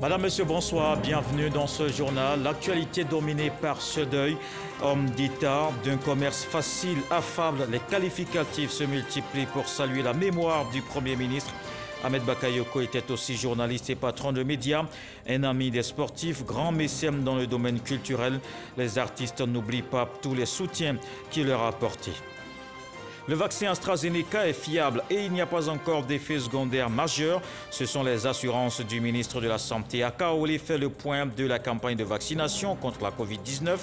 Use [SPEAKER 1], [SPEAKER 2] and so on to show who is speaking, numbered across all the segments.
[SPEAKER 1] Madame, Monsieur, bonsoir, bienvenue dans ce journal. L'actualité dominée par ce deuil. Homme d'État, d'un commerce facile, affable, les qualificatifs se multiplient pour saluer la mémoire du Premier ministre. Ahmed Bakayoko était aussi journaliste et patron de médias, un ami des sportifs, grand mécène dans le domaine culturel. Les artistes n'oublient pas tous les soutiens qu'il leur a apportés. Le vaccin AstraZeneca est fiable et il n'y a pas encore d'effets secondaires majeurs. Ce sont les assurances du ministre de la Santé. Akaolé fait le point de la campagne de vaccination contre la Covid-19.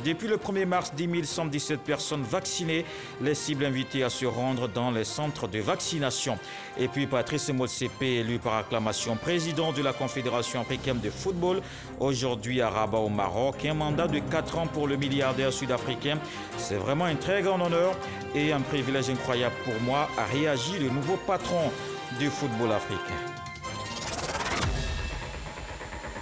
[SPEAKER 1] Depuis le 1er mars, 10 117 personnes vaccinées. Les cibles invitées à se rendre dans les centres de vaccination. Et puis Patrice Motsepe, élu par acclamation président de la Confédération africaine de football, aujourd'hui à Rabat au Maroc. Un mandat de 4 ans pour le milliardaire sud-africain. C'est vraiment un très grand honneur et un privilège incroyable pour moi, a réagi le nouveau patron du football africain.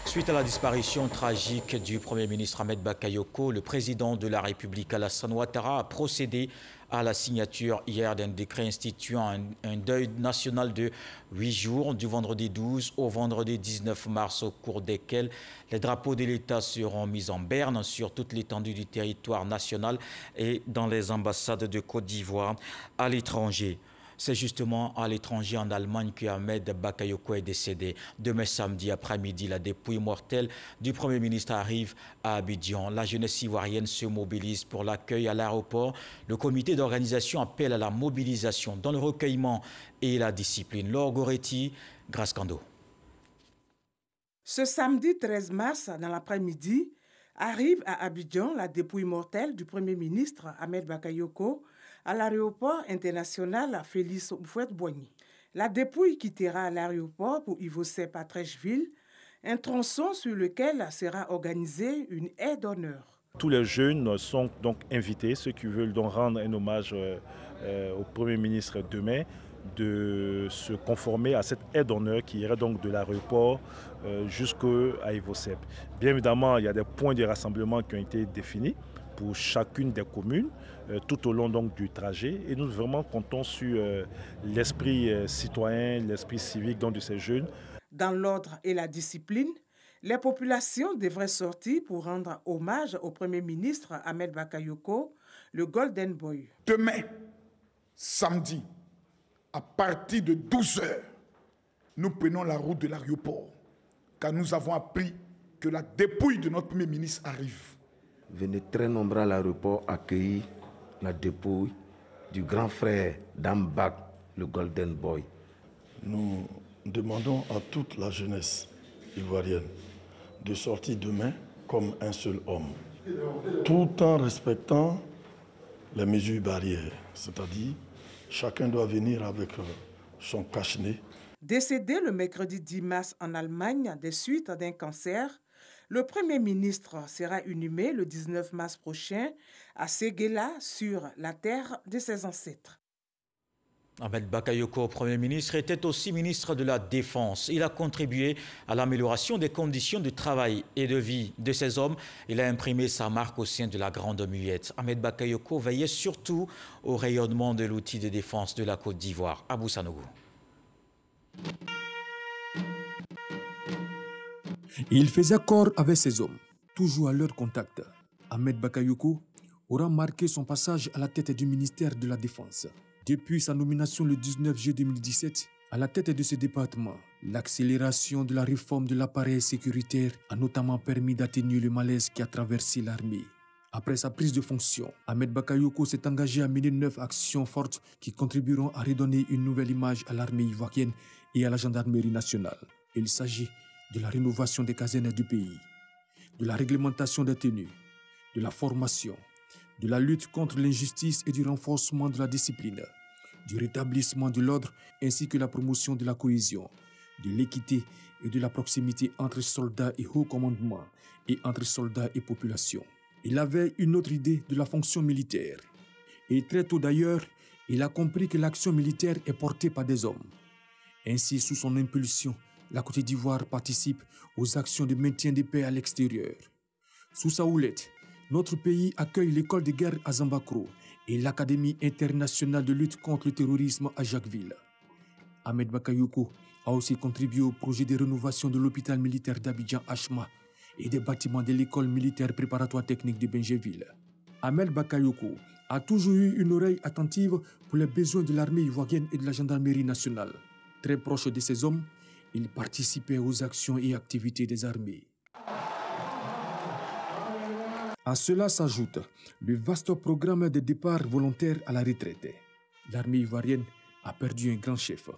[SPEAKER 1] Suite à la disparition tragique du Premier ministre Ahmed Bakayoko, le président de la République Alassane Ouattara a procédé à la signature hier d'un décret instituant un deuil national de 8 jours, du vendredi 12 au vendredi 19 mars, au cours desquels les drapeaux de l'État seront mis en berne sur toute l'étendue du territoire national et dans les ambassades de Côte d'Ivoire à l'étranger. C'est justement à l'étranger, en Allemagne, que Ahmed Bakayoko est décédé. Demain samedi après-midi, la dépouille mortelle du Premier ministre arrive à Abidjan. La jeunesse ivoirienne se mobilise pour l'accueil à l'aéroport. Le comité d'organisation appelle à la mobilisation dans le recueillement et la discipline. Laure Goretti, Grace Kando.
[SPEAKER 2] Ce samedi 13 mars, dans l'après-midi, arrive à Abidjan la dépouille mortelle du Premier ministre Ahmed Bakayoko à l'aéroport international Félix Houphouët-Boigny. La dépouille quittera l'aéroport pour Ivosep à Trècheville, un tronçon sur lequel sera organisée une aire d'honneur.
[SPEAKER 3] Tous les jeunes sont donc invités, ceux qui veulent donc rendre un hommage au Premier ministre demain, de se conformer à cette aire d'honneur qui irait donc de l'aéroport jusqu'à Ivosep. Bien évidemment, il y a des points de rassemblement qui ont été définis pour chacune des communes tout au long donc du trajet, et nous vraiment comptons sur l'esprit citoyen, l'esprit civique donc de ces jeunes.
[SPEAKER 2] Dans l'ordre et la discipline, les populations devraient sortir pour rendre hommage au Premier ministre Ahmed Bakayoko, le Golden Boy.
[SPEAKER 4] Demain, samedi, à partir de 12 h, nous prenons la route de l'aéroport, car nous avons appris que la dépouille de notre Premier ministre arrive.
[SPEAKER 5] Venez très nombreux à l'aéroport accueillir la dépouille du grand frère d'Ambak, le Golden Boy.
[SPEAKER 6] Nous demandons à toute la jeunesse ivoirienne de sortir demain comme un seul homme, tout en respectant les mesures barrières, c'est-à-dire chacun doit venir avec son cache-nez.
[SPEAKER 2] Décédé le mercredi 10 mars en Allemagne des suites d'un cancer, le Premier ministre sera inhumé le 19 mars prochain à Séguéla, sur la terre de ses ancêtres.
[SPEAKER 1] Ahmed Bakayoko, Premier ministre, était aussi ministre de la Défense. Il a contribué à l'amélioration des conditions de travail et de vie de ces hommes. Il a imprimé sa marque au sein de la Grande Muette. Ahmed Bakayoko veillait surtout au rayonnement de l'outil de défense de la Côte d'Ivoire. Abou Sanogo.
[SPEAKER 7] Il faisait corps avec ces hommes, toujours à leur contact. Ahmed Bakayoko aura marqué son passage à la tête du ministère de la Défense. Depuis sa nomination le 19 juillet 2017 à la tête de ce département, l'accélération de la réforme de l'appareil sécuritaire a notamment permis d'atténuer le malaise qui a traversé l'armée. Après sa prise de fonction, Ahmed Bakayoko s'est engagé à mener 9 actions fortes qui contribueront à redonner une nouvelle image à l'armée ivoirienne et à la gendarmerie nationale. Il s'agit de la rénovation des casernes du pays, de la réglementation des tenues, de la formation, de la lutte contre l'injustice et du renforcement de la discipline, du rétablissement de l'ordre ainsi que la promotion de la cohésion, de l'équité et de la proximité entre soldats et haut commandement et entre soldats et population. Il avait une autre idée de la fonction militaire. Et très tôt d'ailleurs, il a compris que l'action militaire est portée par des hommes. Ainsi, sous son impulsion, la Côte d'Ivoire participe aux actions de maintien de paix à l'extérieur. Sous sa houlette, notre pays accueille l'école de guerre à Zambakro et l'Académie internationale de lutte contre le terrorisme à Jacquesville. Ahmed Bakayoko a aussi contribué au projet de rénovation de l'hôpital militaire d'Abidjan Achma et des bâtiments de l'école militaire préparatoire technique de Benjeville. Ahmed Bakayoko a toujours eu une oreille attentive pour les besoins de l'armée ivoirienne et de la gendarmerie nationale. Très proche de ces hommes, il participait aux actions et activités des armées. À cela s'ajoute le vaste programme de départ volontaire à la retraite. L'armée ivoirienne a perdu un grand chef.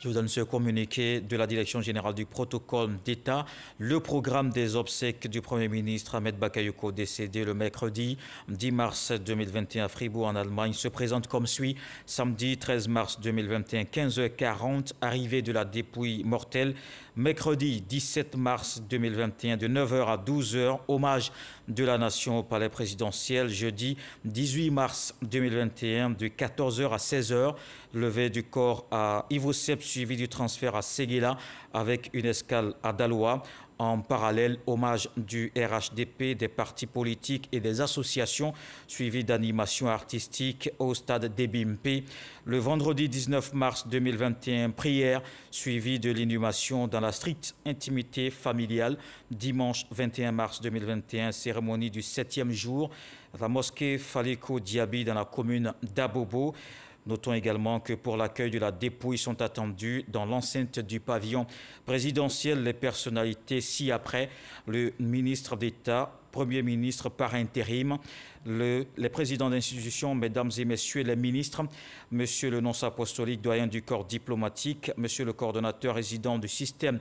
[SPEAKER 1] Je vous donne ce communiqué de la Direction générale du protocole d'État. Le programme des obsèques du Premier ministre Ahmed Bakayoko, décédé le mercredi 10 mars 2021 à Fribourg en Allemagne, se présente comme suit. Samedi 13 mars 2021, 15h40, arrivée de la dépouille mortelle. Mercredi 17 mars 2021, de 9h à 12h, hommage de la nation au palais présidentiel. Jeudi 18 mars 2021, de 14h à 16h, levée du corps à Ivosep, suivi du transfert à Séguéla avec une escale à Daloa. En parallèle, hommage du RHDP, des partis politiques et des associations, suivi d'animations artistiques au stade d'Ebimpe. Le vendredi 19 mars 2021, prière suivie de l'inhumation dans la stricte intimité familiale. Dimanche 21 mars 2021, cérémonie du 7e jour à la mosquée Faliko Diaby dans la commune d'Abobo. Notons également que pour l'accueil de la dépouille sont attendus dans l'enceinte du pavillon présidentiel les personnalités ci-après, le ministre d'État, Premier ministre par intérim, les présidents d'institutions, mesdames et messieurs les ministres, monsieur le nonce apostolique doyen du corps diplomatique, monsieur le coordonnateur résident du système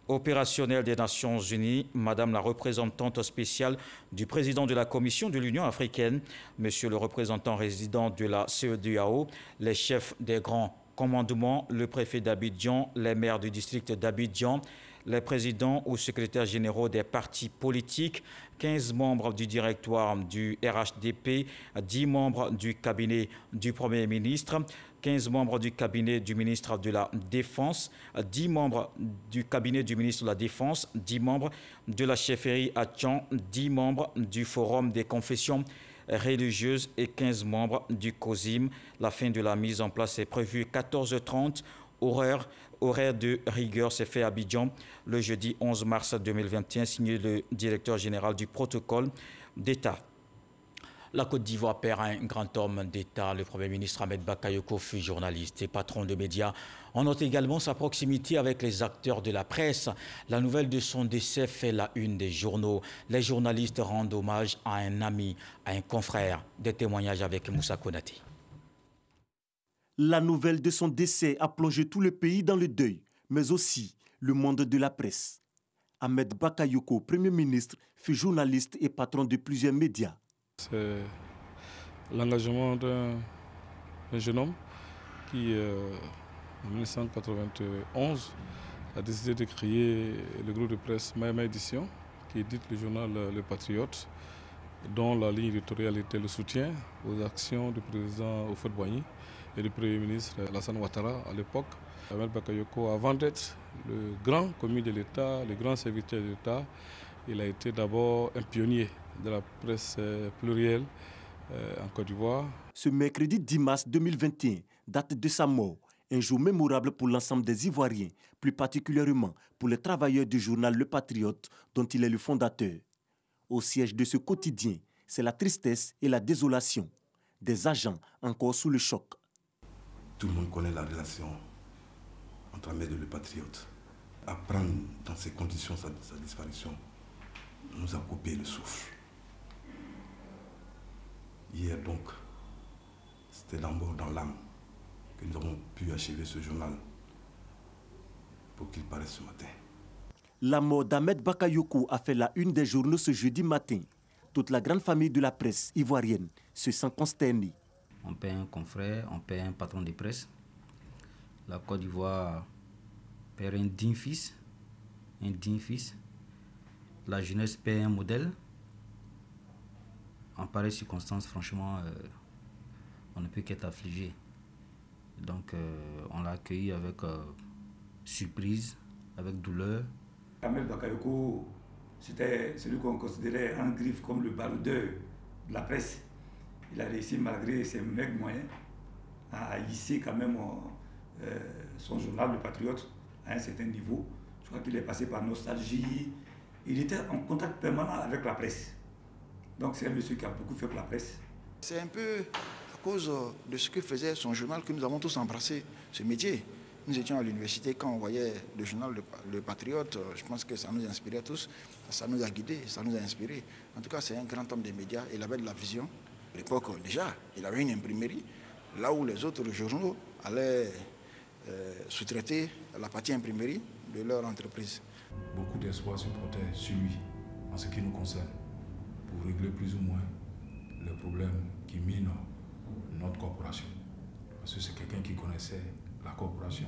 [SPEAKER 1] opérationnel des Nations Unies, Madame la représentante spéciale du président de la Commission de l'Union africaine, Monsieur le représentant résident de la CEDEAO, les chefs des grands commandements, le préfet d'Abidjan, les maires du district d'Abidjan, les présidents ou secrétaires généraux des partis politiques, 15 membres du directoire du RHDP, 10 membres du cabinet du Premier ministre, 15 membres du cabinet du ministre de la Défense, 10 membres du cabinet du ministre de la Défense, 10 membres de la chefferie à Tchan, 10 membres du Forum des confessions religieuses et 15 membres du COSIM. La fin de la mise en place est prévue 14h30. Horaire de rigueur s'est fait à Abidjan le jeudi 11 mars 2021, signé le directeur général du protocole d'État. La Côte d'Ivoire perd un grand homme d'État. Le Premier ministre Ahmed Bakayoko fut journaliste et patron de médias. On note également sa proximité avec les acteurs de la presse. La nouvelle de son décès fait la une des journaux. Les journalistes rendent hommage à un ami, à un confrère. Des témoignages avec Moussa Konaté.
[SPEAKER 8] La nouvelle de son décès a plongé tout le pays dans le deuil, mais aussi le monde de la presse. Ahmed Bakayoko, Premier ministre, fut journaliste et patron de plusieurs médias.
[SPEAKER 6] C'est l'engagement d'un jeune homme qui, en 1991, a décidé de créer le groupe de presse Maïma Édition, qui édite le journal Le Patriote, dont la ligne éditoriale était le soutien aux actions du président Houphouët-Boigny et du Premier ministre Alassane Ouattara à l'époque. Ahmed Bakayoko, avant d'être le grand commis de l'État, le grand serviteur de l'État, il a été d'abord un pionnier de la presse plurielle en Côte d'Ivoire.
[SPEAKER 8] Ce mercredi 10 mars 2021 date de sa mort, un jour mémorable pour l'ensemble des Ivoiriens, plus particulièrement pour les travailleurs du journal Le Patriote, dont il est le fondateur. Au siège de ce quotidien, c'est la tristesse et la désolation. Des agents encore sous le choc.
[SPEAKER 5] Tout le monde connaît la relation entre Ahmed et Le Patriote. Apprendre dans ces conditions sa disparition nous a coupé le souffle. Hier donc, c'était d'amour dans l'âme que nous avons pu achever ce journal pour qu'il paraisse ce matin.
[SPEAKER 8] La mort d'Ahmed Bakayoko a fait la une des journaux ce jeudi matin. Toute la grande famille de la presse ivoirienne se sent consternée.
[SPEAKER 9] On paie un confrère, on paie un patron de presse. La Côte d'Ivoire perd un digne fils. La jeunesse paie un modèle. En pareille circonstance, franchement, on ne peut qu'être affligé. Donc, on l'a accueilli avec surprise, avec douleur.
[SPEAKER 10] Ahmed Bakayoko, c'était celui qu'on considérait en griffe comme le baroudeur de la presse. il a réussi malgré ses maigres moyens à hisser quand même son journal, Le Patriote, à un certain niveau. Je crois qu'il est passé par Nostalgie. Il était en contact permanent avec la presse. Donc c'est un monsieur qui a beaucoup fait pour la presse.
[SPEAKER 11] C'est un peu à cause de ce que faisait son journal que nous avons tous embrassé ce métier. Nous étions à l'université, quand on voyait le journal Le Patriote, je pense que ça nous inspirait tous, ça nous a guidés, ça nous a inspirés. En tout cas, c'est un grand homme des médias, il avait de la vision. À l'époque, déjà, il avait une imprimerie, là où les autres journaux allaient sous-traiter la partie imprimerie de leur entreprise.
[SPEAKER 12] Beaucoup d'espoir se portait sur lui, en ce qui nous concerne, pour régler plus ou moins les problèmes qui minent notre corporation. Parce que c'est quelqu'un qui connaissait la corporation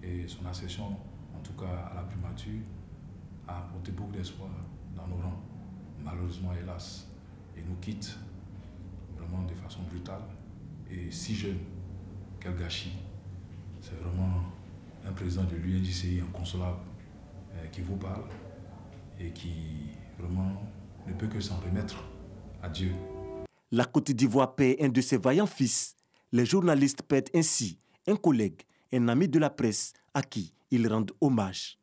[SPEAKER 12] et son accession, en tout cas à la primature, a apporté beaucoup d'espoir dans nos rangs. Malheureusement, hélas, il nous quitte vraiment de façon brutale et si jeune. Quel gâchis. C'est vraiment un président de l'UNJCI inconsolable qui vous parle et qui vraiment ne peut que s'en remettre à Dieu.
[SPEAKER 8] La Côte d'Ivoire perd un de ses vaillants fils. Les journalistes perdent ainsi un collègue, un ami de la presse à qui ils rendent hommage.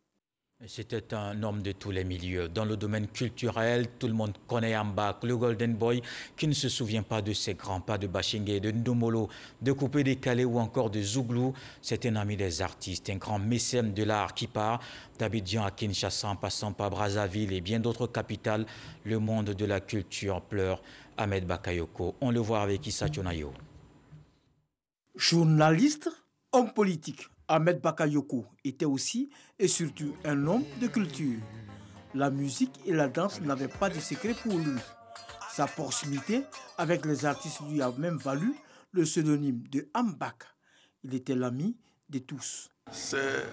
[SPEAKER 1] C'était un homme de tous les milieux. Dans le domaine culturel, tout le monde connaît Ambak, le Golden Boy, qui ne se souvient pas de ses grands pas de Bachingé, de Ndomolo, de Coupé Décalé ou encore de Zouglou. C'est un ami des artistes, un grand mécène de l'art qui part d'Abidjan à Kinshasa, en passant par Brazzaville et bien d'autres capitales. Le monde de la culture pleure. Ahmed Bakayoko, on le voit avec Issa Tchonayo.
[SPEAKER 13] Journaliste, homme politique, Ahmed Bakayoko était aussi et surtout un homme de culture. La musique et la danse n'avaient pas de secret pour lui. Sa proximité avec les artistes lui a même valu le pseudonyme de Ambak. Il était l'ami de tous.
[SPEAKER 6] C'est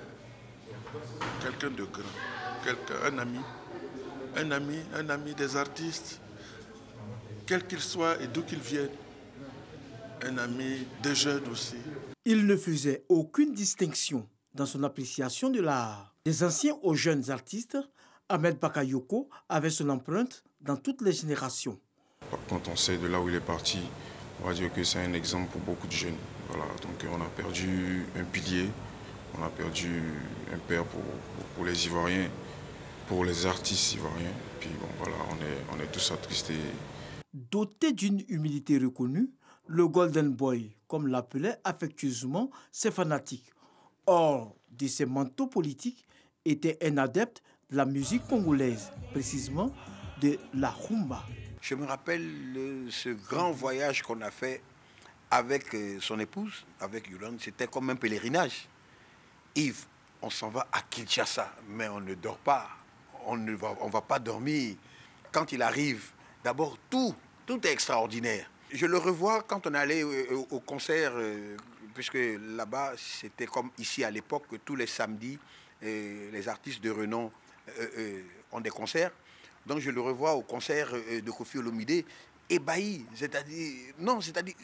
[SPEAKER 6] quelqu'un de grand, un ami des artistes, quel qu'il soit et d'où qu'il vienne. Un ami des jeunes aussi.
[SPEAKER 13] Il ne faisait aucune distinction dans son appréciation de l'art. Des anciens aux jeunes artistes, Ahmed Bakayoko avait son empreinte dans toutes les générations.
[SPEAKER 14] Quand on sait de là où il est parti, on va dire que c'est un exemple pour beaucoup de jeunes. Voilà, donc on a perdu un pilier, on a perdu un père pour les Ivoiriens, pour les artistes ivoiriens. Puis bon, voilà, on est tous attristés.
[SPEAKER 13] Doté d'une humilité reconnue, le Golden Boy, comme l'appelaient affectueusement ses fanatiques, hors de ses manteaux politiques, était un adepte de la musique congolaise, précisément de la rumba.
[SPEAKER 11] Je me rappelle ce grand voyage qu'on a fait avec son épouse, avec Yolande, c'était comme un pèlerinage. Yves, on s'en va à Kinshasa, mais on ne dort pas, on ne va pas dormir. Quand il arrive, d'abord tout est extraordinaire. Je le revois quand on allait au concert, puisque là-bas, c'était comme ici à l'époque, tous les samedis, les artistes de renom ont des concerts. Donc je le revois au concert de Koffi Olomidé, ébahi, c'est-à-dire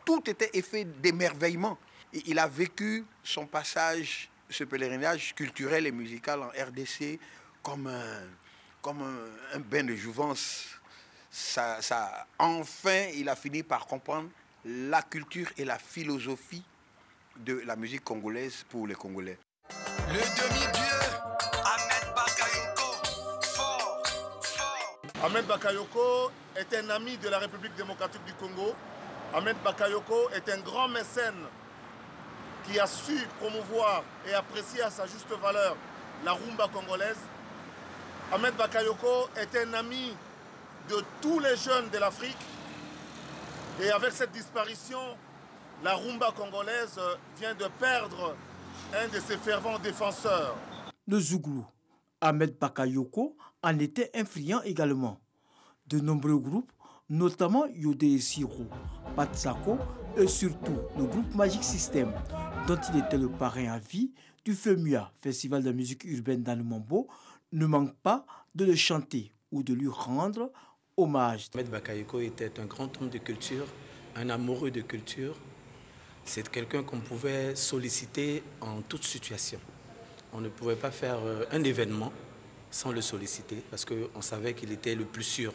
[SPEAKER 11] tout était effet d'émerveillement. Il a vécu son passage, ce pèlerinage culturel et musical en RDC comme un bain de jouvence. Enfin, il a fini par comprendre la culture et la philosophie de la musique congolaise pour les Congolais.
[SPEAKER 15] Le demi-dieu, Ahmed Bakayoko, fort.
[SPEAKER 16] Ahmed Bakayoko est un ami de la République démocratique du Congo. Ahmed Bakayoko est un grand mécène qui a su promouvoir et apprécier à sa juste valeur la rumba congolaise. Ahmed Bakayoko est un ami de tous les jeunes de l'Afrique. Et avec cette disparition, la rumba congolaise vient de perdre un de ses fervents défenseurs.
[SPEAKER 13] Le Zouglou, Ahmed Bakayoko, en était un friand également. De nombreux groupes, notamment Yodé Siro, Patsako et surtout le groupe Magic System, dont il était le parrain à vie du FEMUA, Festival de musique urbaine dans le Mambo, ne manquent pas de le chanter ou de lui rendre hommage.
[SPEAKER 17] Ahmed Bakayoko était un grand homme de culture, un amoureux de culture. C'est quelqu'un qu'on pouvait solliciter en toute situation. On ne pouvait pas faire un événement sans le solliciter parce qu'on savait qu'il était le plus sûr,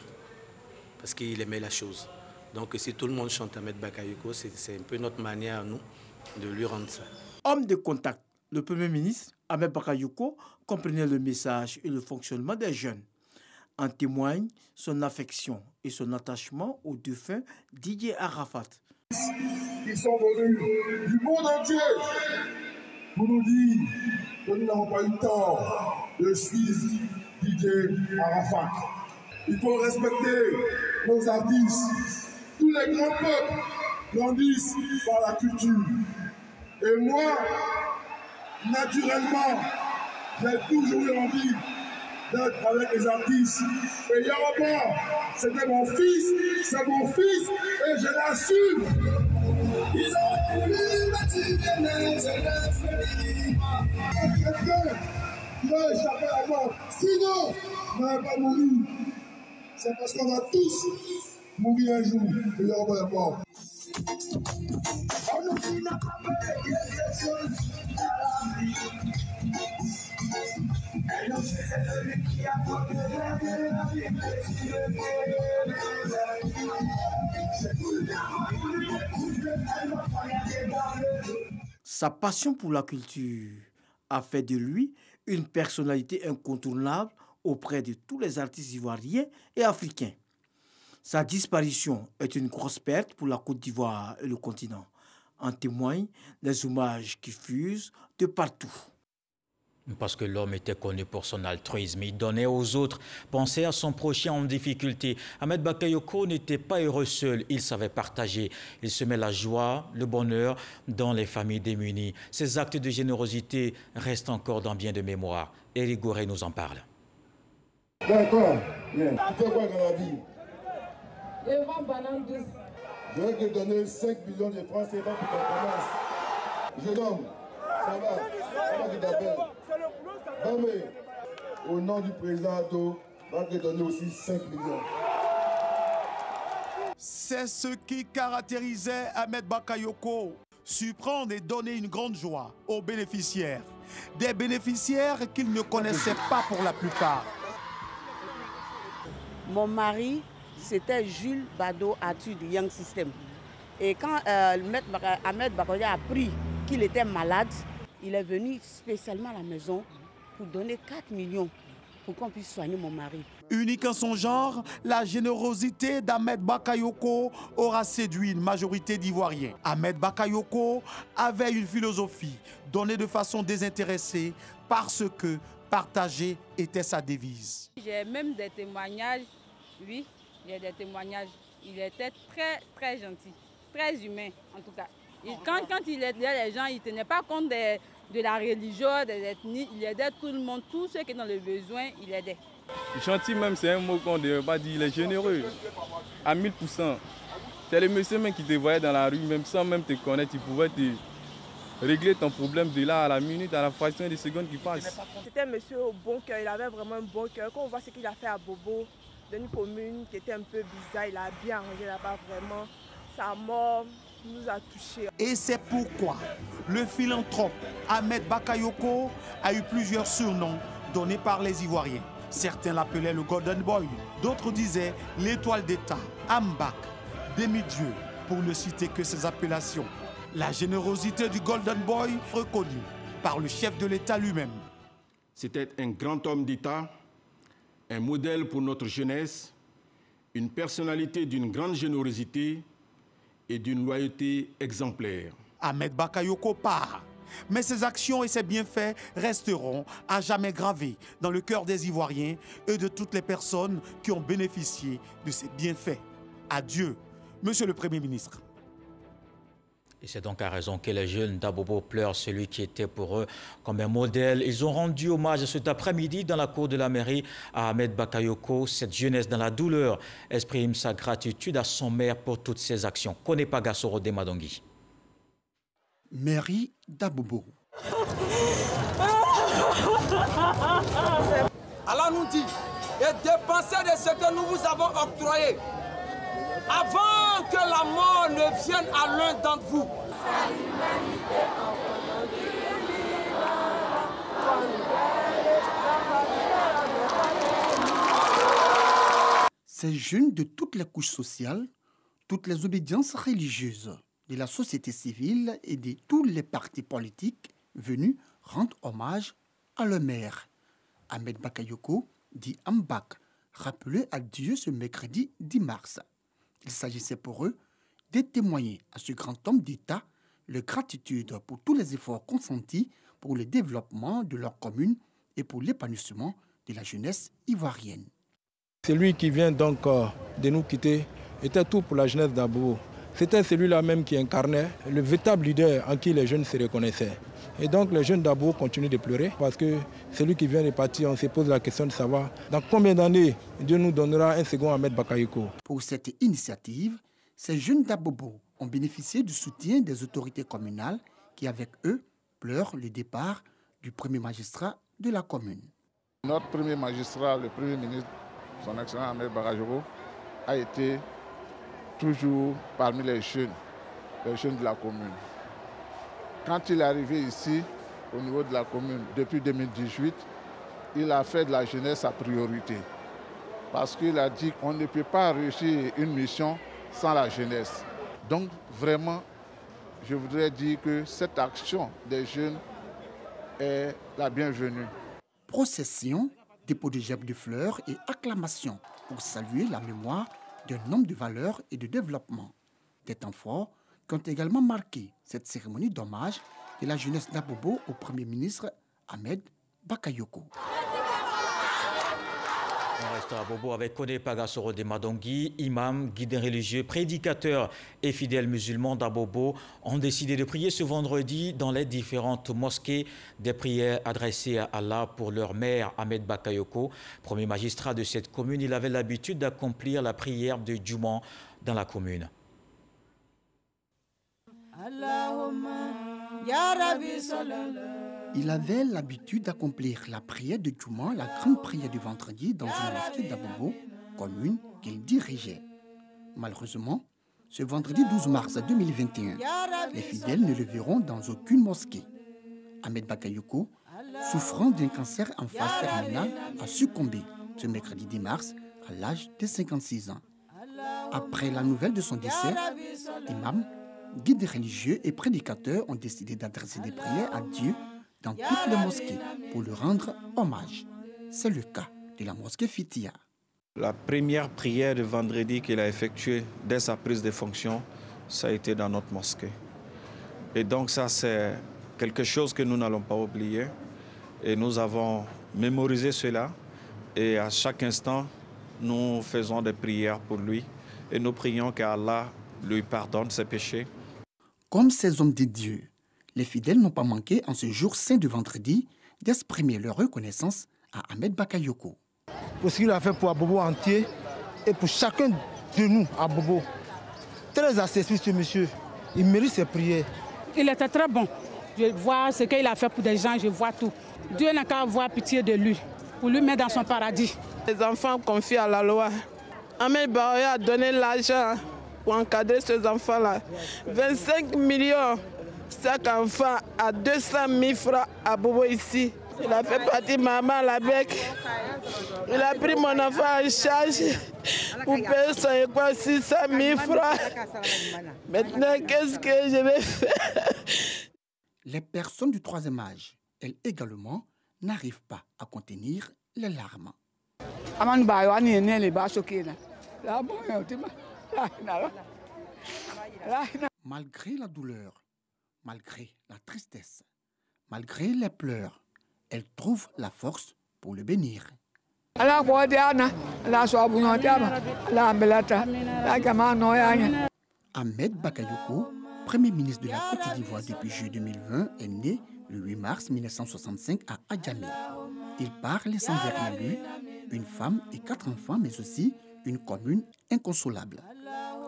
[SPEAKER 17] parce qu'il aimait la chose. Donc si tout le monde chante Ahmed Bakayoko, c'est un peu notre manière à nous de lui rendre ça.
[SPEAKER 13] Homme de contact, le Premier ministre Ahmed Bakayoko comprenait le message et le fonctionnement des jeunes. En témoigne son affection et son attachement au défunt Didier Arafat.
[SPEAKER 18] Ils sont venus du monde entier pour nous dire que nous n'avons pas eu tort de suivre Didier Arafat. Il faut respecter nos artistes. Tous les grands peuples grandissent par la culture. Et moi, naturellement, j'ai toujours eu envie d'être avec les artistes. Et Yaroba, c'était mon fils, c'est mon fils, et je l'assume. Ils ont voulu bâtir mes quelqu'un qui va échapper à la mort. Sinon, on n'aurait pas mouru. C'est parce qu'on va tous mourir un jour. Et Yaroba est mort.
[SPEAKER 13] Sa passion pour la culture a fait de lui une personnalité incontournable auprès de tous les artistes ivoiriens et africains. Sa disparition est une grosse perte pour la Côte d'Ivoire et le continent. En témoignent des hommages qui fusent de partout.
[SPEAKER 1] Parce que l'homme était connu pour son altruisme, il donnait aux autres, pensait à son prochain en difficulté. Ahmed Bakayoko n'était pas heureux seul, il savait partager. Il semait la joie, le bonheur dans les familles démunies. Ses actes de générosité restent encore dans bien de mémoire. Éric Goré nous en parle.
[SPEAKER 18] D'accord, bien. Tu fais quoi dans la vie? Je vais te donner 5 millions de francs CFA pour ton commerce. Jeune homme, ça va qui t'appelle. Mais au nom du président Ado, on va te donner aussi 5 millions.
[SPEAKER 19] C'est ce qui caractérisait Ahmed Bakayoko. Surprendre et donner une grande joie aux bénéficiaires. Des bénéficiaires qu'ils ne connaissaient pas pour la plupart.
[SPEAKER 20] Mon mari, c'était Jules Bado Atu du Young System. Et quand Ahmed Bakayoko a appris qu'il était malade, il est venu spécialement à la maison pour donner 4 millions pour qu'on puisse soigner mon mari.
[SPEAKER 19] Unique en son genre, la générosité d'Ahmed Bakayoko aura séduit une majorité d'Ivoiriens. Ahmed Bakayoko avait une philosophie, donner de façon désintéressée parce que partager était sa devise.
[SPEAKER 21] J'ai même des témoignages, oui, j'ai des témoignages. Il était très, très gentil, très humain en tout cas. Quand il aidait les gens, il ne tenait pas compte de la religion, des ethnies, il aidait tout le monde, tous ceux qui sont dans le besoin, il aidait.
[SPEAKER 22] Gentil même, c'est un mot qu'on ne devrait pas dire, il est généreux, à 1000%. C'est le monsieur même qui te voyait dans la rue, même sans même te connaître, il pouvait te régler ton problème de là à la minute, à la fraction des secondes qui passent.
[SPEAKER 23] C'était un monsieur au bon cœur, il avait vraiment un bon cœur. Quand on voit ce qu'il a fait à Bobo, dans une commune qui était un peu bizarre, il a bien arrangé là-bas vraiment. Sa mort nous a touchés.
[SPEAKER 19] Et c'est pourquoi le philanthrope Ahmed Bakayoko a eu plusieurs surnoms donnés par les Ivoiriens. Certains l'appelaient le Golden Boy, d'autres disaient l'étoile d'État, Ambak, demi-dieu, pour ne citer que ces appellations. La générosité du Golden Boy reconnue par le chef de l'État lui-même.
[SPEAKER 24] C'était un grand homme d'État, un modèle pour notre jeunesse, une personnalité d'une grande générosité et d'une loyauté exemplaire.
[SPEAKER 19] Ahmed Bakayoko part, mais ses actions et ses bienfaits resteront à jamais gravés dans le cœur des Ivoiriens et de toutes les personnes qui ont bénéficié de ces bienfaits. Adieu, Monsieur le Premier ministre.
[SPEAKER 1] Et c'est donc à raison que les jeunes d'Abobo pleurent celui qui était pour eux comme un modèle. Ils ont rendu hommage cet après-midi dans la cour de la mairie à Ahmed Bakayoko. Cette jeunesse dans la douleur exprime sa gratitude à son maire pour toutes ses actions. Konepa Gassoro de Madongi.
[SPEAKER 25] Mairie d'Abobo.
[SPEAKER 26] Allah nous dit, et dépensez de ce que nous vous avons octroyé, avant que la mort ne vienne à l'un d'entre vous.
[SPEAKER 25] Ces jeunes de toutes les couches sociales,
[SPEAKER 2] Toutes les obédiences religieuses de la société civile et de tous les partis politiques venus rendre hommage à leur maire. Ahmed Bakayoko, dit Ambak, rappelait à Dieu ce mercredi 10 mars. Il s'agissait pour eux de témoigner à ce grand homme d'État leur gratitude pour tous les efforts consentis pour le développement de leur commune et pour l'épanouissement de la jeunesse ivoirienne.
[SPEAKER 3] Celui qui vient donc de nous quitter était tout pour la jeunesse d'Abobo. C'était celui-là même qui incarnait le véritable leader en qui les jeunes se reconnaissaient. Et donc les jeunes d'Abobo continuent de pleurer parce que celui qui vient de partir, on se pose la question de savoir dans combien d'années Dieu nous donnera un second Ahmed Bakayoko.
[SPEAKER 2] Pour cette initiative, ces jeunes d'Abobo ont bénéficié du soutien des autorités communales qui, avec eux, pleurent le départ du premier magistrat de la commune.
[SPEAKER 4] Notre premier magistrat, le premier ministre, son excellent Ahmed Bakayoko, a été toujours parmi les jeunes de la commune. Quand il est arrivé ici, au niveau de la commune, depuis 2018, il a fait de la jeunesse sa priorité. Parce qu'il a dit qu'on ne peut pas réussir une mission sans la jeunesse. Donc vraiment, je voudrais dire que cette action des jeunes est la bienvenue.
[SPEAKER 2] Procession, dépôt de gerbes de fleurs et acclamations pour saluer la mémoire d'un homme de valeur et de développement. Des temps forts qui ont également marqué cette cérémonie d'hommage de la jeunesse d'Abobo au Premier ministre Ahmed Bakayoko.
[SPEAKER 1] On reste à Bobo avec Kone Pagasoro de Madongui, imam, guide religieux, prédicateur et fidèles musulmans d'Abobo ont décidé de prier ce vendredi dans les différentes mosquées, des prières adressées à Allah pour leur maire Ahmed Bakayoko. Premier magistrat de cette commune, il avait l'habitude d'accomplir la prière de Djouman dans la commune.
[SPEAKER 2] Il avait l'habitude d'accomplir la prière de Djouman, la grande prière du vendredi, dans une mosquée d'Abobo, commune qu'il dirigeait. Malheureusement, ce vendredi 12 mars 2021, les fidèles ne le verront dans aucune mosquée. Ahmed Bakayoko, souffrant d'un cancer en phase terminale, a succombé ce mercredi 10 mars à l'âge de 56 ans. Après la nouvelle de son décès, imam, guides religieux et prédicateurs ont décidé d'adresser des prières à Dieu dans toutes les mosquées pour lui rendre hommage. C'est le cas de la mosquée Fitia.
[SPEAKER 5] La première prière de vendredi qu'il a effectuée dès sa prise de fonction, ça a été dans notre mosquée. Et donc ça, c'est quelque chose que nous n'allons pas oublier. Et nous avons mémorisé cela. Et à chaque instant, nous faisons des prières pour lui. Et nous prions qu'Allah lui pardonne ses péchés.
[SPEAKER 2] Comme ces hommes de Dieu, les fidèles n'ont pas manqué en ce jour saint de vendredi d'exprimer leur reconnaissance à Ahmed Bakayoko.
[SPEAKER 7] Pour ce qu'il a fait pour Abobo entier et pour chacun de nous à Abobo. Très accessible ce monsieur, il mérite ses prières.
[SPEAKER 25] Il était très bon. Je vois ce qu'il a fait pour des gens, je vois tout. Dieu n'a qu'à avoir pitié de lui, pour lui mettre dans son paradis.
[SPEAKER 27] Les enfants confient à la loi. Ahmed Bakayoko a donné l'argent pour encadrer ces enfants-là. 25 millions, chaque enfant a 200 000 francs à Bobo ici. Il a fait partie maman la bec. Il a pris mon enfant en charge pour payer son école 600 000 francs. Maintenant, qu'est-ce que je vais faire?
[SPEAKER 2] Les personnes du troisième âge, elles également, n'arrivent pas à contenir les larmes. Malgré la douleur, malgré la tristesse, malgré les pleurs, elle trouve la force pour le bénir. Ahmed Bakayoko, Premier ministre de la Côte d'Ivoire depuis juillet 2020, est né le 8 mars 1965 à Adjamé. Il parle sans derrière lui une femme et 4 enfants, mais aussi une commune inconsolable.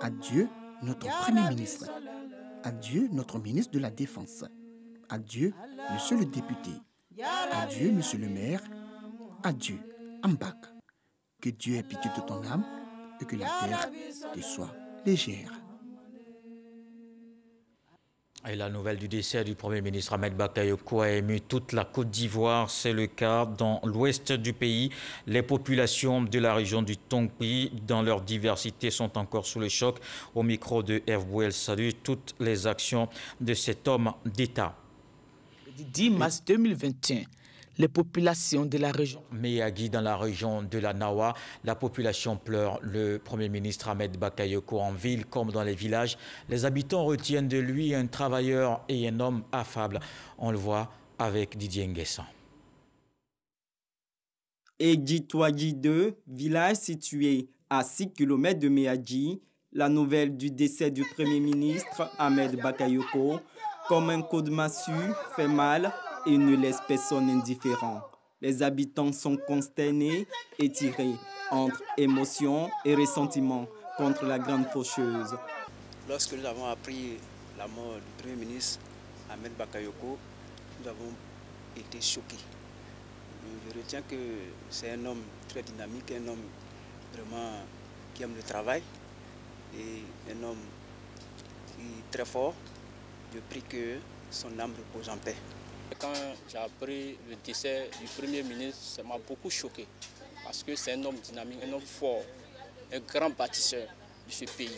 [SPEAKER 2] Adieu, notre Premier ministre. Adieu, notre ministre de la Défense. Adieu, monsieur le député. Adieu, monsieur le maire. Adieu, Ambak. Que Dieu ait pitié de ton âme et que la terre te soit légère.
[SPEAKER 1] Et la nouvelle du décès du Premier ministre Ahmed Bakayoko a ému toute la Côte d'Ivoire. C'est le cas dans l'ouest du pays. Les populations de la région du Tongpi, dans leur diversité, sont encore sous le choc. Au micro de F. Bouel salue toutes les actions de cet homme d'État.
[SPEAKER 6] Le 10 mars 2021, les populations de la région.
[SPEAKER 1] Meyagui, dans la région de la Nawa, la population pleure le Premier ministre Ahmed Bakayoko en ville comme dans les villages. Les habitants retiennent de lui un travailleur et un homme affable. On le voit avec Didier Nguessan.
[SPEAKER 8] Edjitouadji 2, village situé à 6 km de Meyagui, la nouvelle du décès du Premier ministre Ahmed Bakayoko, comme un coup de massue, fait mal et ne laisse personne indifférent. Les habitants sont consternés et tirés entre émotion et ressentiment contre la grande faucheuse.
[SPEAKER 9] Lorsque nous avons appris la mort du Premier ministre Ahmed Bakayoko, nous avons été choqués. Je retiens que c'est un homme très dynamique, un homme vraiment qui aime le travail et un homme qui est très fort. Je prie que son âme repose en paix.
[SPEAKER 10] Quand j'ai appris le décès du Premier ministre, ça m'a beaucoup choqué parce que c'est un homme dynamique, un homme fort, un grand bâtisseur de ce pays.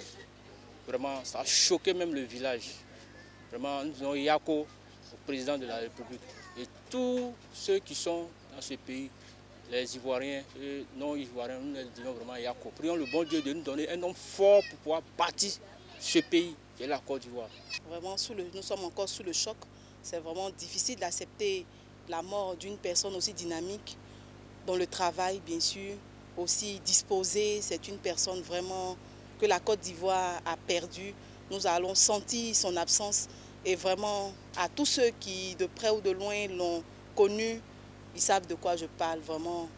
[SPEAKER 10] Vraiment, ça a choqué même le village. Vraiment, nous avons Yako, le président de la République, et tous ceux qui sont dans ce pays, les Ivoiriens et non-Ivoiriens, nous les disons vraiment Yako. Prions le bon Dieu de nous donner un homme fort pour pouvoir bâtir ce pays, qui est la Côte d'Ivoire.
[SPEAKER 11] Vraiment, nous sommes encore sous le choc. C'est vraiment difficile d'accepter la mort d'une personne aussi dynamique, dont le travail, bien sûr, aussi disposé. C'est une personne vraiment que la Côte d'Ivoire a perdue. Nous allons sentir son absence et vraiment à tous ceux qui, de près ou de loin, l'ont connu, ils savent de quoi je parle. Vraiment,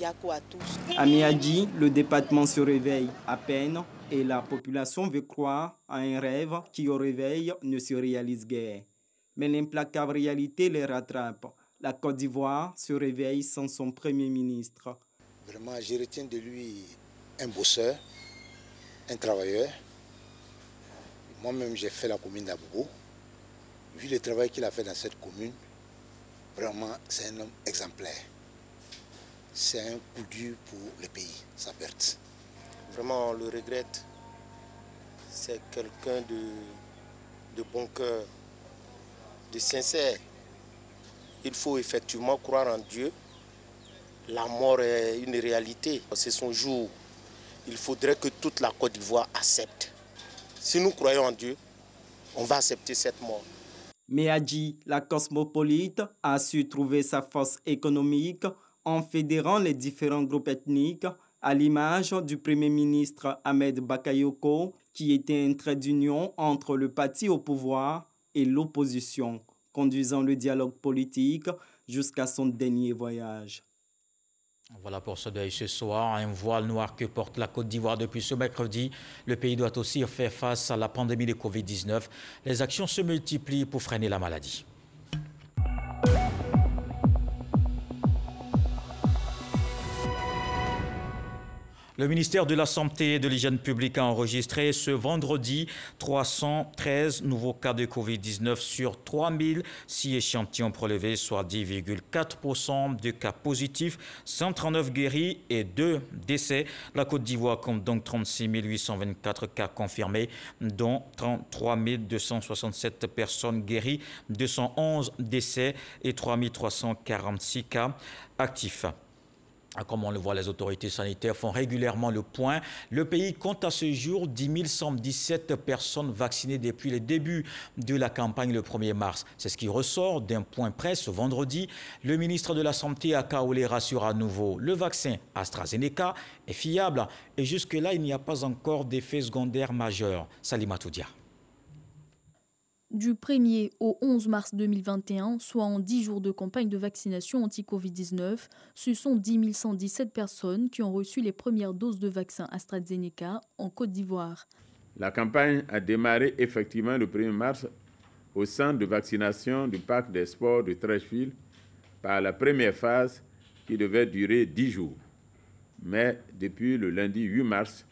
[SPEAKER 11] Yako à tous.
[SPEAKER 8] À Meyagui, le département se réveille à peine et la population veut croire à un rêve qui, au réveil, ne se réalise guère. Mais l'implacable réalité les rattrape. La Côte d'Ivoire se réveille sans son Premier ministre.
[SPEAKER 12] Vraiment, je retiens de lui un bosseur, un travailleur. Moi-même, j'ai fait la commune d'Abobo. Vu le travail qu'il a fait dans cette commune, vraiment, c'est un homme exemplaire. C'est un coup dur pour le pays, sa perte.
[SPEAKER 9] Vraiment, on le regrette. C'est quelqu'un de bon cœur, de sincère. Il faut effectivement croire en Dieu. La mort est une réalité. C'est son jour. Il faudrait que toute la Côte d'Ivoire accepte. Si nous croyons en Dieu, on va accepter cette mort.
[SPEAKER 8] Meyagui, la cosmopolite, a su trouver sa force économique en fédérant les différents groupes ethniques, à l'image du Premier ministre Ahmed Bakayoko, qui était un trait d'union entre le parti au pouvoir et l'opposition, conduisant le dialogue politique jusqu'à son dernier voyage.
[SPEAKER 1] Voilà pour ce deuil ce soir, un voile noir que porte la Côte d'Ivoire depuis ce mercredi. Le pays doit aussi faire face à la pandémie de Covid-19. Les actions se multiplient pour freiner la maladie. Le ministère de la Santé et de l'Hygiène publique a enregistré ce vendredi 313 nouveaux cas de Covid-19 sur 3006 échantillons prélevés, soit 10,4% de cas positifs, 139 guéris et 2 décès. La Côte d'Ivoire compte donc 36 824 cas confirmés, dont 33 267 personnes guéries, 211 décès et 3 346 cas actifs. Comme on le voit, les autorités sanitaires font régulièrement le point. Le pays compte à ce jour 10 117 personnes vaccinées depuis le début de la campagne le 1er mars. C'est ce qui ressort d'un point presse vendredi. Le ministre de la Santé, Akaolé, rassure à nouveau. Le vaccin AstraZeneca est fiable et jusque-là, il n'y a pas encore d'effets secondaires majeurs. Salimatou Dia.
[SPEAKER 14] Du 1er au 11 mars 2021, soit en 10 jours de campagne de vaccination anti-Covid-19, ce sont 10 117 personnes qui ont reçu les premières doses de vaccin AstraZeneca en Côte d'Ivoire.
[SPEAKER 28] La campagne a démarré effectivement le 1er mars au centre de vaccination du parc des sports de Treichville par la première phase qui devait durer 10 jours. Mais depuis le lundi 8 mars,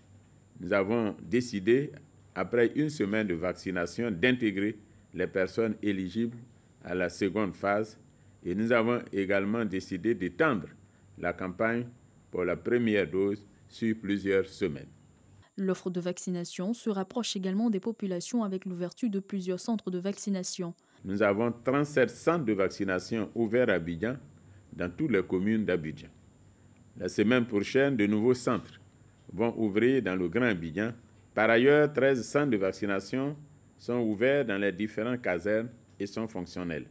[SPEAKER 28] nous avons décidé, après une semaine de vaccination, d'intégrer les personnes éligibles à la seconde phase et nous avons également décidé d'étendre la campagne pour la première dose sur plusieurs semaines.
[SPEAKER 14] L'offre de vaccination se rapproche également des populations avec l'ouverture de plusieurs centres de vaccination.
[SPEAKER 28] Nous avons 37 centres de vaccination ouverts à Abidjan, dans toutes les communes d'Abidjan. La semaine prochaine, de nouveaux centres vont ouvrir dans le Grand Abidjan. Par ailleurs, 13 centres de vaccination sont ouverts dans les différentes casernes et sont fonctionnels.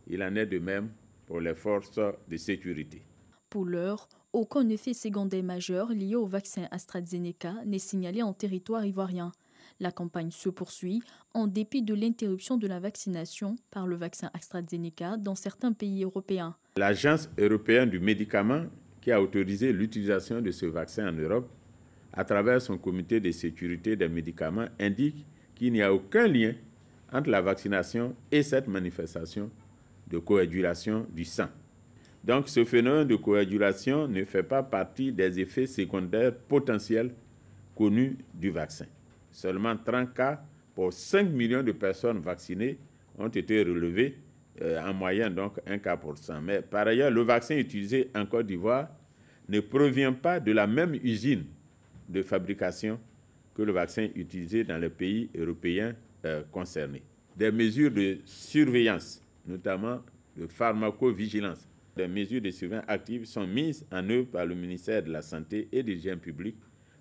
[SPEAKER 28] Il en est de même pour les forces de sécurité.
[SPEAKER 14] Pour l'heure, aucun effet secondaire majeur lié au vaccin AstraZeneca n'est signalé en territoire ivoirien. La campagne se poursuit en dépit de l'interruption de la vaccination par le vaccin AstraZeneca dans certains pays européens.
[SPEAKER 28] L'Agence européenne du médicament, qui a autorisé l'utilisation de ce vaccin en Europe, à travers son comité de sécurité des médicaments, indique qu'il n'y a aucun lien entre la vaccination et cette manifestation de coagulation du sang. Donc ce phénomène de coagulation ne fait pas partie des effets secondaires potentiels connus du vaccin. Seulement 30 cas pour 5 millions de personnes vaccinées ont été relevés, en moyenne donc 1 cas pour 100. Mais par ailleurs, le vaccin utilisé en Côte d'Ivoire ne provient pas de la même usine de fabrication que le vaccin utilisé dans les pays européens concernés. Des mesures de surveillance, notamment de pharmacovigilance, des mesures de surveillance actives sont mises en œuvre par le ministère de la Santé et de l'Hygiène publique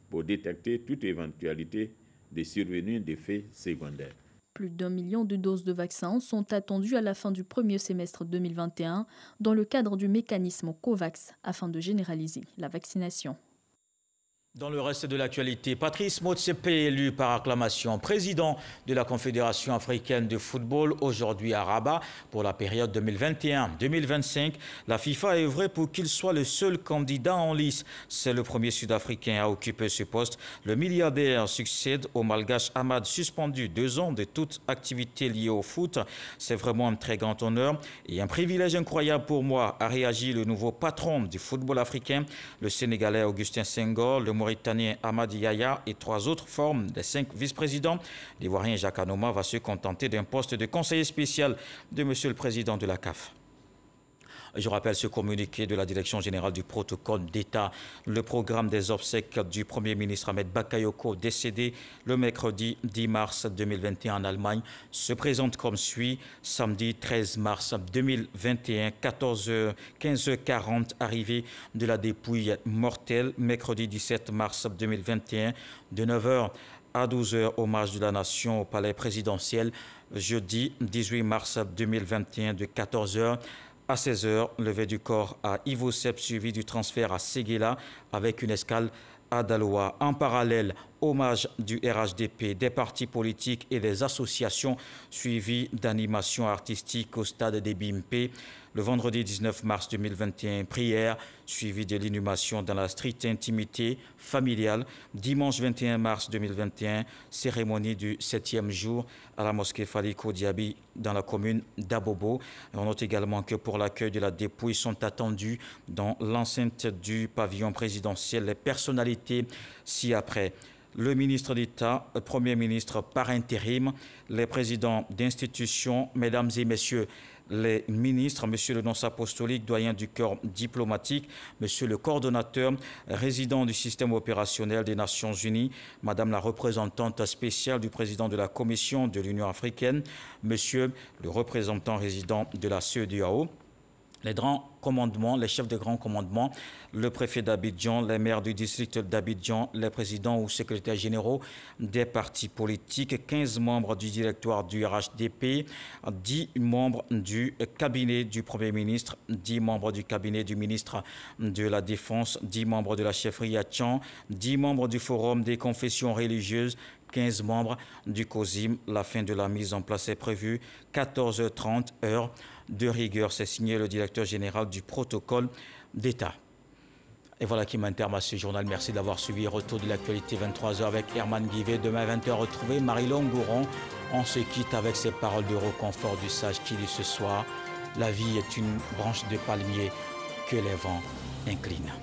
[SPEAKER 28] pour détecter toute éventualité de survenue d'effets secondaires.
[SPEAKER 14] Plus d'1 million de doses de vaccins sont attendues à la fin du premier semestre 2021 dans le cadre du mécanisme COVAX afin de généraliser la vaccination.
[SPEAKER 1] Dans le reste de l'actualité, Patrice Motsepe élu par acclamation président de la Confédération africaine de football aujourd'hui à Rabat pour la période 2021-2025. La FIFA a œuvré pour qu'il soit le seul candidat en lice. C'est le premier Sud-Africain à occuper ce poste. Le milliardaire succède au Malgache Ahmad, suspendu 2 ans de toute activité liée au foot. C'est vraiment un très grand honneur et un privilège incroyable pour moi, a réagi le nouveau patron du football africain, le Sénégalais Augustin Senghor, le Mauritanien Amadi Yaya et 3 autres forment des 5 vice-présidents. L'Ivoirien Jacques Anoma va se contenter d'un poste de conseiller spécial de Monsieur le Président de la CAF. Je rappelle ce communiqué de la Direction générale du protocole d'État. Le programme des obsèques du Premier ministre Ahmed Bakayoko, décédé le mercredi 10 mars 2021 en Allemagne, se présente comme suit. Samedi 13 mars 2021, 15h40, arrivée de la dépouille mortelle. Mercredi 17 mars 2021, de 9h à 12h, hommage de la nation au palais présidentiel. Jeudi 18 mars 2021, de 14h à 16h, levée du corps à Ivosep, suivi du transfert à Séguéla avec une escale à Daloa. En parallèle, hommage du RHDP, des partis politiques et des associations, suivi d'animations artistiques au stade des Bimpe. Le vendredi 19 mars 2021, prière, suivi de l'inhumation dans la stricte intimité familiale. Dimanche 21 mars 2021, cérémonie du 7e jour à la mosquée Faliko Diaby dans la commune d'Abobo. On note également que pour l'accueil de la dépouille sont attendus dans l'enceinte du pavillon présidentiel les personnalités ci-après. Le ministre d'État, Premier ministre par intérim, les présidents d'institutions, mesdames et messieurs les ministres, monsieur le nonce apostolique, doyen du corps diplomatique, monsieur le coordonnateur résident du système opérationnel des Nations Unies, madame la représentante spéciale du président de la Commission de l'Union africaine, monsieur le représentant résident de la CEDEAO, les grands commandements, les chefs de grands commandements, le préfet d'Abidjan, les maires du district d'Abidjan, les présidents ou secrétaires généraux des partis politiques, 15 membres du directoire du RHDP, 10 membres du cabinet du Premier ministre, 10 membres du cabinet du ministre de la Défense, 10 membres de la chefferie à Tchan, 10 membres du Forum des confessions religieuses, 15 membres du COSIM. La fin de la mise en place est prévue 14h30, heure de rigueur. C'est signé le directeur général du protocole d'État. Et voilà qui met un terme à ce journal. Merci d'avoir suivi. Retour de l'actualité 23h avec Herman Guivet. Demain 20h, retrouvez Marie-Laure Gouron. On se quitte avec ces paroles de reconfort du sage qui dit ce soir: la vie est une branche de palmier que les vents inclinent.